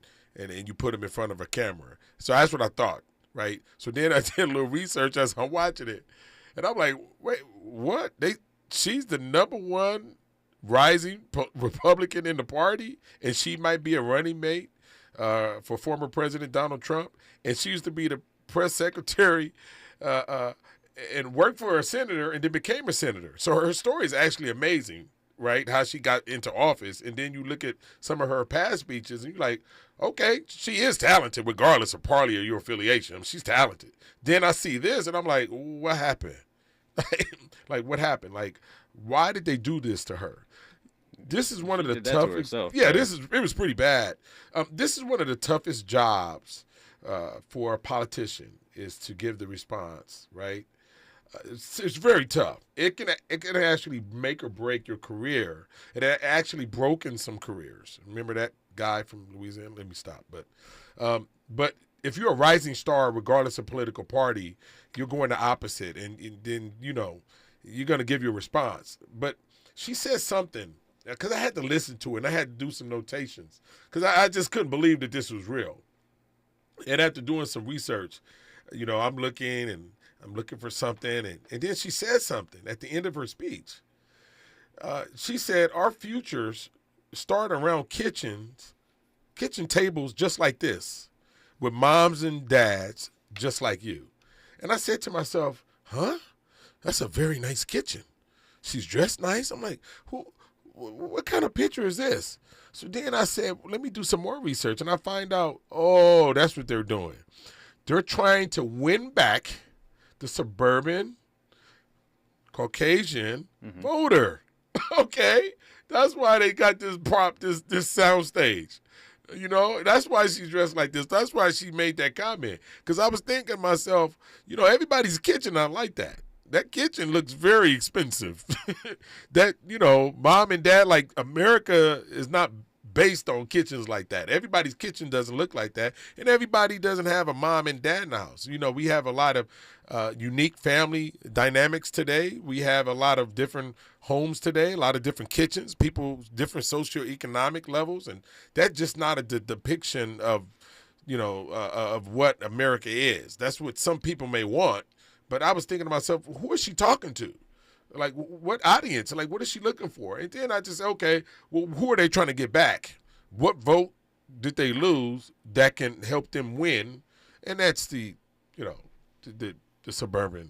you put them in front of a camera. So that's what I thought, right? So then I did a little research as I'm watching it, and I'm like, wait, what? She's the number one rising Republican in the party, and she might be a running mate for former President Donald Trump, and she used to be the press secretary and worked for a senator and then became a senator. So her story is actually amazing, right, how she got into office. And then you look at some of her past speeches, and you're like, okay, she is talented regardless of party or your affiliation. She's talented. Then I see this, and I'm like, what happened? Like, what happened? Like, why did they do this to her? This is one of the toughest. Yeah, it was pretty bad. This is one of the toughest jobs for a politician, is to give the response, right? It's very tough. It can actually make or break your career. It actually broken some careers. Remember that guy from Louisiana? Let me stop. But if you're a rising star, regardless of political party, you're going the opposite, and then you're going to give your response. But she said something, because I had to listen to it, and I had to do some notations, because I just couldn't believe that this was real. And after doing some research, I'm looking for something, and then she said something at the end of her speech. She said, our futures start around kitchen tables just like this, with moms and dads just like you. And I said to myself, huh? That's a very nice kitchen. She's dressed nice. I'm like, what kind of picture is this? So then I said, let me do some more research. And I find out, that's what they're doing. They're trying to win back the suburban Caucasian voter. Okay? That's why they got this this sound stage. That's why she's dressed like this. That's why she made that comment. Because I was thinking to myself, everybody's kitchen not like that. That kitchen looks very expensive. That, mom and dad, like, America is not based on kitchens like that. Everybody's kitchen doesn't look like that, and everybody doesn't have a mom and dad in the house. We have a lot of unique family dynamics today. We have a lot of different homes today, a lot of different kitchens, people, different socioeconomic levels, and that's just not a depiction of, of what America is. That's what some people may want, but I was thinking to myself, who is she talking to? Like, what audience? Like, what is she looking for? And then I just said, okay, well, who are they trying to get back? What vote did they lose that can help them win? And that's the suburban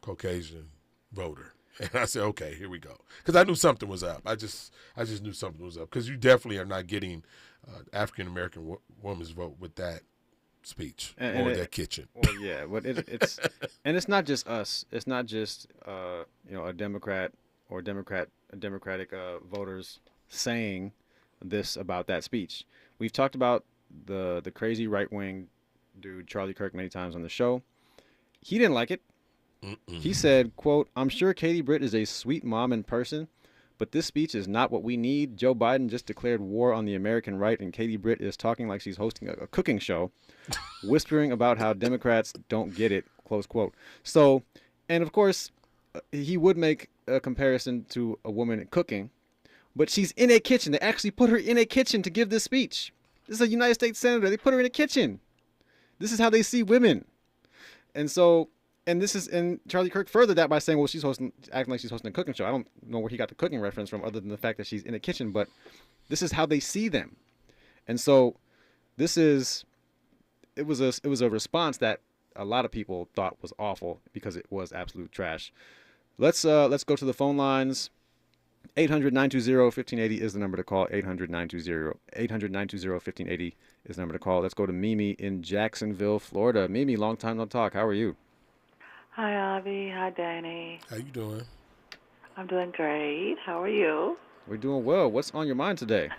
Caucasian voter. And I said, okay, here we go. Because I knew something was up. I just knew something was up. Because you definitely are not getting African-American woman's vote with that speech or that kitchen. Well, yeah, but it's and it's not just us. It's not just a Democrat or Democratic voters saying this about that speech. We've talked about the crazy right wing dude Charlie Kirk many times on the show. He didn't like it. He said, quote, "I'm sure Katie Britt is a sweet mom in person, but this speech is not what we need. Joe Biden just declared war on the American right, and Katie Britt is talking like she's hosting a cooking show, whispering about how Democrats don't get it," close quote. So, and of course, he would make a comparison to a woman cooking, but she's in a kitchen. They actually put her in a kitchen to give this speech. This is a United States senator. They put her in a kitchen. This is how they see women. And so, and Charlie Kirk furthered that by saying, well, acting like she's hosting a cooking show. I don't know where he got the cooking reference from other than the fact that she's in a kitchen, but this is how they see them. And so it was a response that a lot of people thought was awful because it was absolute trash. Let's go to the phone lines. 800-920-1580 is the number to call. 800-920-1580 is the number to call. Let's go to Mimi in Jacksonville, Florida. Mimi, long time no talk. How are you? Hi, Avi. Hi, Danny. How you doing? I'm doing great. How are you? We're doing well. What's on your mind today?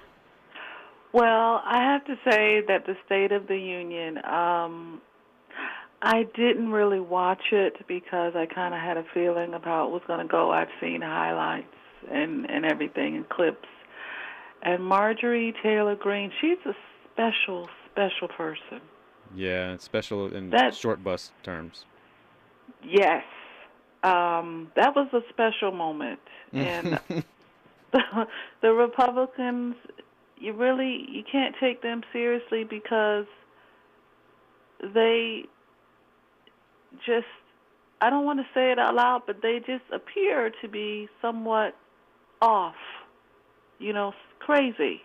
Well, I have to say that the State of the Union, I didn't really watch it because I kind of had a feeling of how it was going to go. I've seen highlights and everything and clips. And Marjorie Taylor Greene, she's a special, special person. Yeah, special in short bus terms. Yes. That was a special moment. And the Republicans, you can't take them seriously because they just, I don't want to say it out loud, but they just appear to be somewhat off, crazy.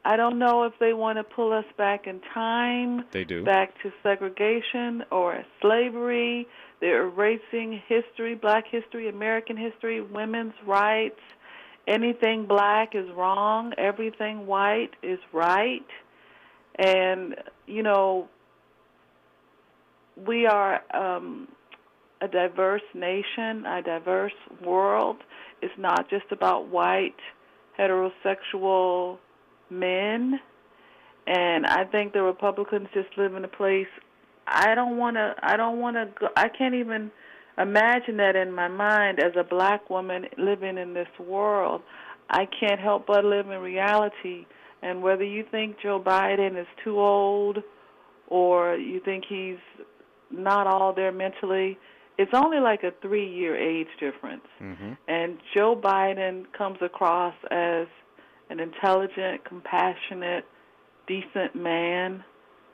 I don't know if they want to pull us back in time. They do. Back to segregation or slavery. They're erasing history, black history, American history, women's rights. Anything black is wrong. Everything white is right. And, we are a diverse nation, a diverse world. It's not just about white, heterosexual men. And I think the Republicans just live in a place, I can't even imagine that in my mind as a black woman living in this world. I can't help but live in reality. And whether you think Joe Biden is too old or you think he's not all there mentally, it's only like a 3-year age difference. Mm-hmm. And Joe Biden comes across as an intelligent, compassionate, decent man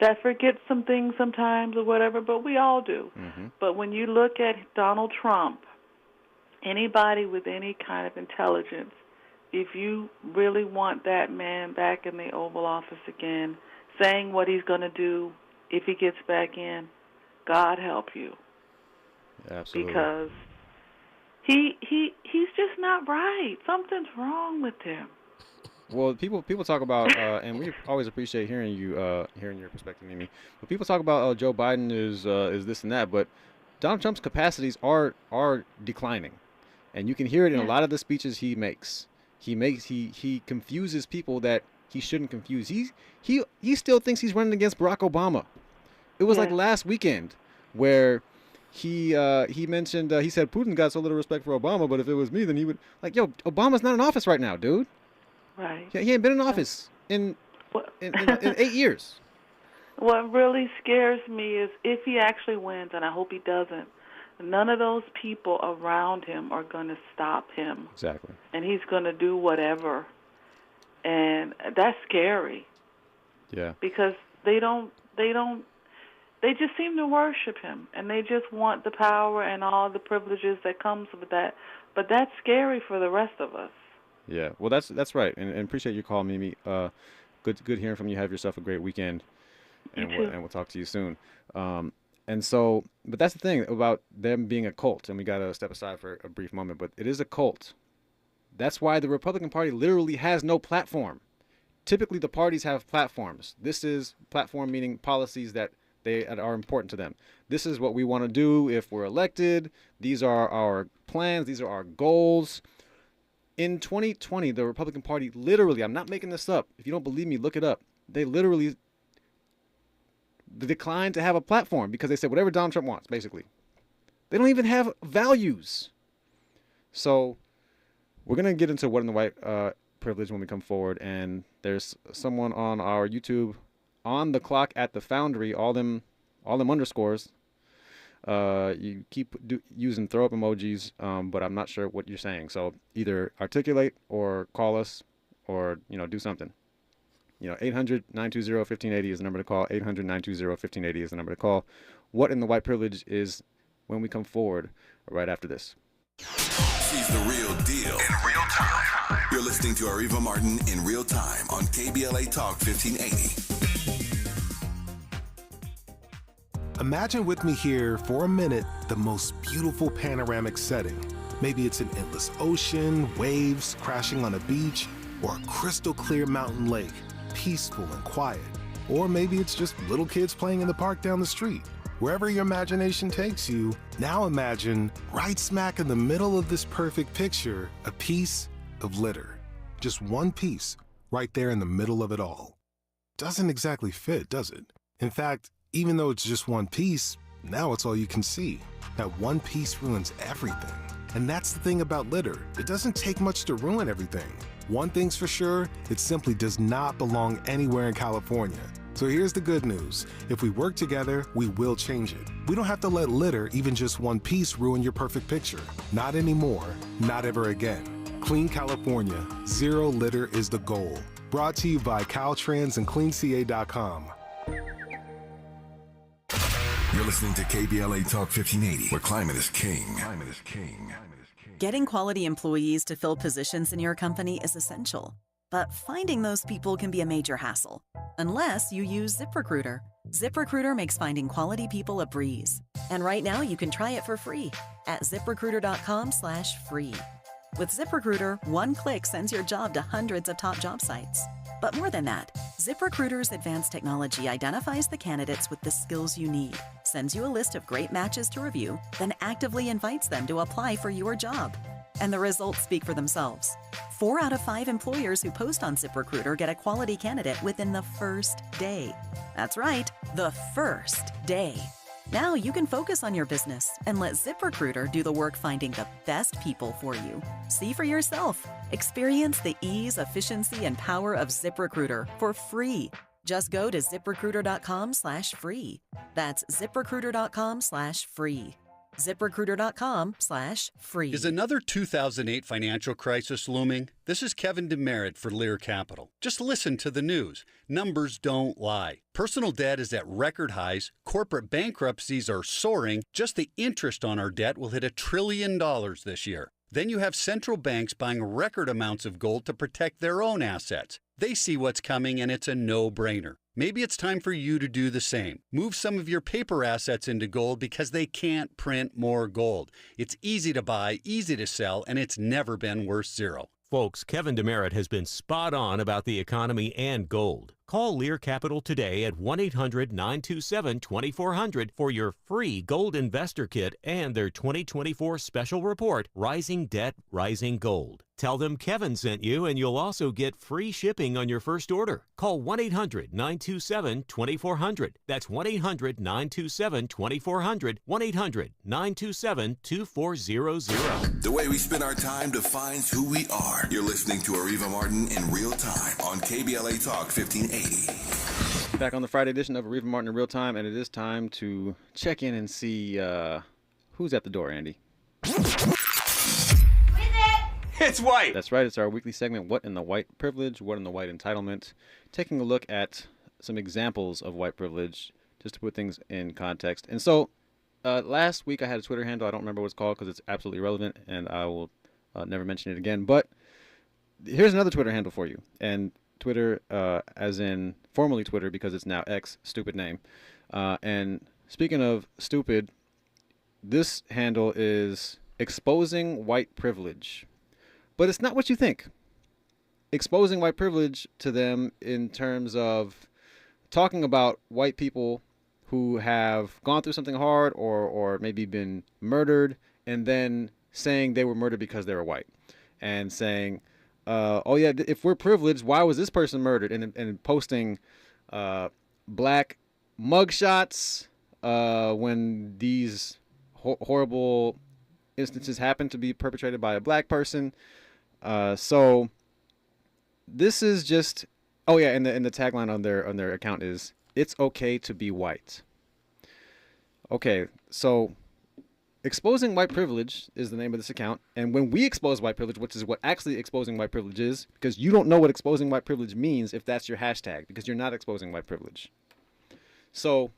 that forgets some things sometimes or whatever, but we all do. Mm-hmm. But when you look at Donald Trump, anybody with any kind of intelligence, if you really want that man back in the Oval Office again, saying what he's going to do if he gets back in, God help you. Absolutely. Because he's just not right. Something's wrong with him. Well, people talk about, and we always appreciate hearing your perspective, Mimi. But people talk about Joe Biden is this and that, but Donald Trump's capacities are declining, and you can hear it in a lot of the speeches he makes. He confuses people that he shouldn't confuse. He still thinks he's running against Barack Obama. It was like last weekend where he mentioned he said Putin got so little respect for Obama, but if it was me, then he would Obama's not in office right now, dude. Right. He ain't been in office in 8 years. What really scares me is if he actually wins, and I hope he doesn't, none of those people around him are going to stop him. Exactly. And he's going to do whatever. And that's scary. Yeah. Because they just seem to worship him, and they just want the power and all the privileges that comes with that. But that's scary for the rest of us. Yeah, well, that's right, and appreciate your call, Mimi. Good hearing from you. Have yourself a great weekend, and we'll talk to you soon. And so, but that's the thing about them being a cult, and we got to step aside for a brief moment. But it is a cult. That's why the Republican Party literally has no platform. Typically, the parties have platforms. This is platform meaning policies that are important to them. This is what we want to do if we're elected. These are our plans. These are our goals. In 2020, the Republican Party literally, I'm not making this up. If you don't believe me, look it up. They literally declined to have a platform because they said whatever Donald Trump wants, basically. They don't even have values. So we're going to get into what in the white privilege when we come forward. And there's someone on our YouTube on the clock at the Foundry, all them underscores. You keep using throw up emojis, but I'm not sure what you're saying. So either articulate or call us or, do something. 800-920-1580 is the number to call. 800-920-1580 is the number to call. What in the white privilege is when we come forward right after this. She's the real deal in real time. You're listening to Areva Martin in real time on KBLA Talk 1580. Imagine with me here for a minute the most beautiful panoramic setting. Maybe it's an endless ocean, waves crashing on a beach, or a crystal clear mountain lake, peaceful and quiet. Or maybe it's just little kids playing in the park down the street. Wherever your imagination takes you, now imagine right smack in the middle of this perfect picture, a piece of litter. Just one piece right there in the middle of it all. Doesn't exactly fit, does it? In fact, even though it's just one piece, now it's all you can see. That one piece ruins everything. And that's the thing about litter. It doesn't take much to ruin everything. One thing's for sure, it simply does not belong anywhere in California. So here's the good news. If we work together, we will change it. We don't have to let litter, even just one piece, ruin your perfect picture. Not anymore, not ever again. Clean California, zero litter is the goal. Brought to you by Caltrans and CleanCA.com. You're listening to KBLA Talk 1580, where climate is king. Climate is king. Getting quality employees to fill positions in your company is essential, but finding those people can be a major hassle, unless you use ZipRecruiter. ZipRecruiter makes finding quality people a breeze. And right now you can try it for free at ZipRecruiter.com/free. With ZipRecruiter, one click sends your job to hundreds of top job sites. But more than that, ZipRecruiter's advanced technology identifies the candidates with the skills you need, sends you a list of great matches to review, then actively invites them to apply for your job. And the results speak for themselves. 4 out of 5 employers who post on ZipRecruiter get a quality candidate within the first day. That's right, the first day. Now you can focus on your business and let ZipRecruiter do the work finding the best people for you. See for yourself. Experience the ease, efficiency, and power of ZipRecruiter for free. Just go to ZipRecruiter.com/free. That's ZipRecruiter.com/free. ZipRecruiter.com/free. Is another 2008 financial crisis looming? This is Kevin Demerit for Lear Capital. Just listen to the news. Numbers don't lie. Personal debt is at record highs. Corporate bankruptcies are soaring. Just the interest on our debt will hit $1 trillion this year. Then you have central banks buying record amounts of gold to protect their own assets. They see what's coming and it's a no-brainer. Maybe it's time for you to do the same. Move some of your paper assets into gold because they can't print more gold. It's easy to buy, easy to sell, and it's never been worth zero. Folks, Kevin Demerit has been spot on about the economy and gold. Call Lear Capital today at 1-800-927-2400 for your free gold investor kit and their 2024 special report, Rising Debt, Rising Gold. Tell them Kevin sent you and you'll also get free shipping on your first order. Call 1-800-927-2400. That's 1-800-927-2400. 1-800-927-2400. The way we spend our time defines who we are. You're listening to Areva Martin in real time on KBLA Talk 1580. Back on the Friday edition of Areva Martin in real time, and it is time to check in and see who's at the door, Andy. It's white. That's right. It's our weekly segment, What in the White Privilege, What in the White Entitlement, taking a look at some examples of white privilege, just to put things in context. And so last week I had a Twitter handle. I don't remember what it's called because it's absolutely irrelevant, and I will never mention it again. But here's another Twitter handle for you. And Twitter, as in formerly Twitter because it's now X, stupid name. And speaking of stupid, this handle is Exposing White Privilege. But it's not what you think. Exposing white privilege to them in terms of talking about white people who have gone through something hard or maybe been murdered, and then saying they were murdered because they were white. And saying, oh yeah, if we're privileged, why was this person murdered? And posting black mugshots when these horrible instances happen to be perpetrated by a black person. So this is just, oh yeah, and the tagline on their account is, "It's okay to be white." Okay, so exposing white privilege is the name of this account, and when we expose white privilege, which is what actually exposing white privilege is, because you don't know what exposing white privilege means if that's your hashtag, because you're not exposing white privilege. So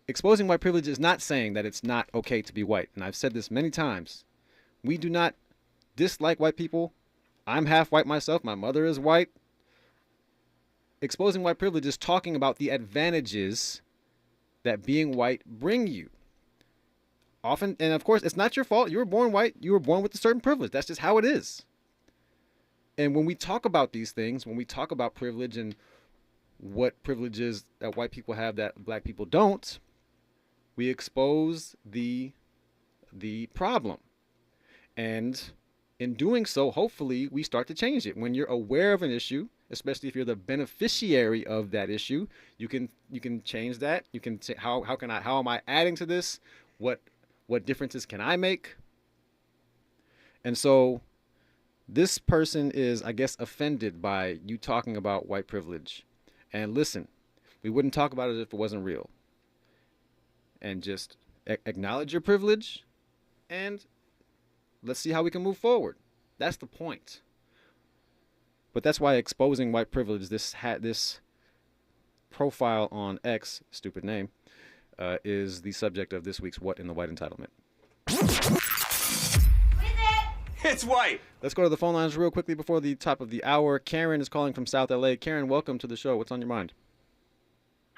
exposing white privilege is not saying that it's not okay to be white, and I've said this many times. We do not dislike white people. I'm half white myself. My mother is white. Exposing white privilege is talking about the advantages that being white bring you. Often, and of course, it's not your fault. You were born white. You were born with a certain privilege. That's just how it is. And when we talk about these things, when we talk about privilege and what privileges that white people have that black people don't, we expose the problem. And in doing so, hopefully, we start to change it. When you're aware of an issue, especially if you're the beneficiary of that issue, you can change that. You can say, how am I adding to this? What differences can I make? And so This person is, I guess, offended by you talking about white privilege. And listen, we wouldn't talk about it if it wasn't real. And just acknowledge your privilege, and let's see how we can move forward. That's the point. But that's why exposing white privilege, this profile on X, stupid name, is the subject of this week's What in the White Entitlement. It's white. Let's go to the phone lines real quickly before the top of the hour. Karen is calling from South LA. Karen, welcome to the show. What's on your mind?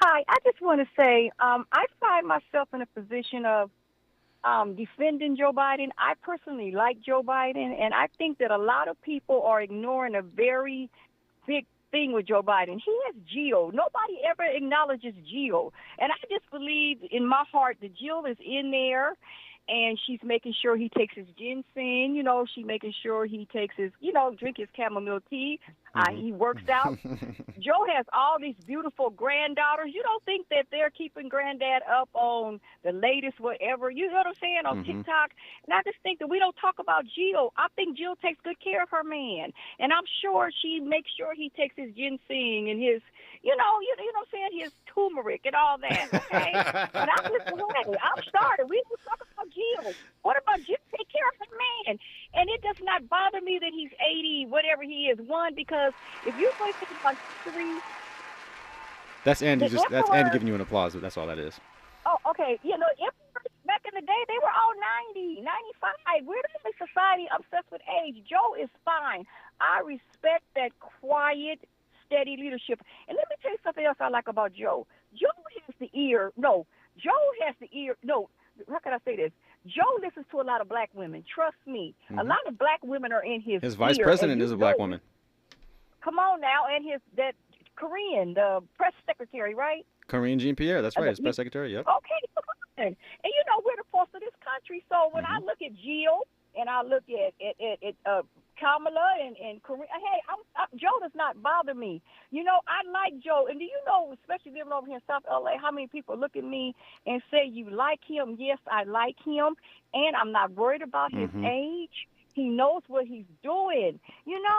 Hi, I just want to say I find myself in a position of defending Joe Biden. I personally like Joe Biden, and I think that a lot of people are ignoring a very big thing with Joe Biden. He has Jill. Nobody ever acknowledges Jill. And I just believe in my heart that Jill is in there, and she's making sure he takes his ginseng. You know, she's making sure he takes his, drink his chamomile tea. He works out. Joe has all these beautiful granddaughters. You don't think that they're keeping granddad up on the latest whatever, you know what I'm saying, on TikTok? And I just think that we don't talk about Jill. I think Jill takes good care of her man. And I'm sure she makes sure he takes his ginseng and his, you know what I'm saying, his turmeric and all that, okay? And I'm just, I'm started. We will talk about Jill. What about Jill? Take care of her man. And it does not bother me that he's 80, whatever he is. One, because if you're going to think about history, that's Andy. That's Andy giving you an applause. That's all that is. Oh, okay. Emperors back in the day, they were all 90, 95. We're in a society obsessed with age. Joe is fine. I respect that quiet, steady leadership. And let me tell you something else I like about Joe. Joe has the ear. No, how can I say this? Joe listens to a lot of black women. Trust me. A lot of black women are in his vice ear, president is a black woman. Come on now. And that Korean, the press secretary, right? Corinne Jean-Pierre, that's right. His press secretary, yep. Okay, come on. And we're the pulse of this country. So when I look at Jill and I look at Kamala and Corinne, hey, Joe does not bother me. I like Joe. And do you know, especially living over here in South LA, how many people look at me and say, you like him? Yes, I like him. And I'm not worried about his age. He knows what he's doing.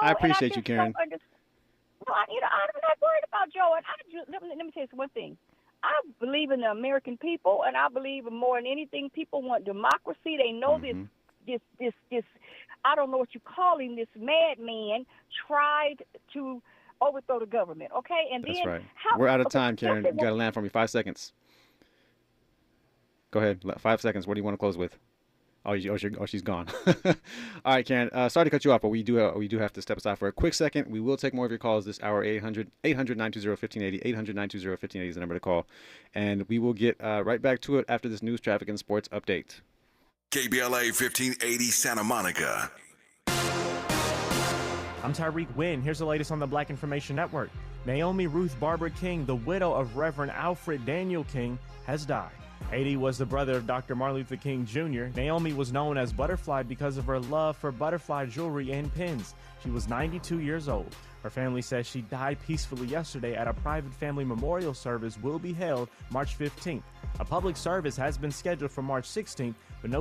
I appreciate you, Karen. I'm not worried about Joe. And let me tell you one thing. I believe in the American people, and I believe more than anything, people want democracy. They know this I don't know what you call him, this madman tried to overthrow the government, okay? And that's then right. We're out of time, Karen. You got to land for me. 5 seconds. Go ahead. 5 seconds. What do you want to close with? She's gone. All right, Karen. Sorry to cut you off, but we do have to step aside for a quick second. We will take more of your calls this hour. 800-920-1580. 800-920-1580 is the number to call. And we will get right back to it after this news, traffic, and sports update. KBLA 1580 Santa Monica. I'm Tyreek Wynn. Here's the latest on the Black Information Network. Naomi Ruth Barbara King, the widow of Reverend Alfred Daniel King, has died. 80 was the brother of Dr. Martin Luther King Jr. Naomi was known as Butterfly because of her love for butterfly jewelry and pins. She was 92 years old. Her family says she died peacefully yesterday at a private family memorial service will be held March 15th. A public service has been scheduled for March 16th, but no